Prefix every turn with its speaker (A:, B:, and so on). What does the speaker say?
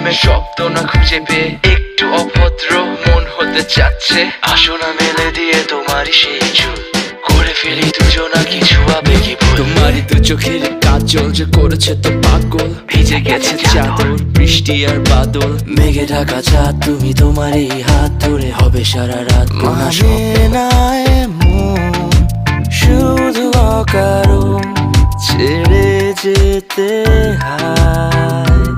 A: প্রেমের শব্দ না খুঁজে পেয়ে একটু অভদ্র মন হতে চাচ্ছে। আসো না মেলে দিয়ে তোমারই সেই চুল, করে ফেলি দুজনা কিছু আবেগী ভুল। তোমারই দু চোখের কাজল যে করেছে তো পাগল, ভিজে গেছে চাদর বৃষ্টি আর বাদল। মেঘে ঢাকা চাঁদ তুমি তোমারই হাত ধরে হবে সারা রাত।
B: মানে না এমন শুধু অকারণ ছেড়ে যেতে হয়।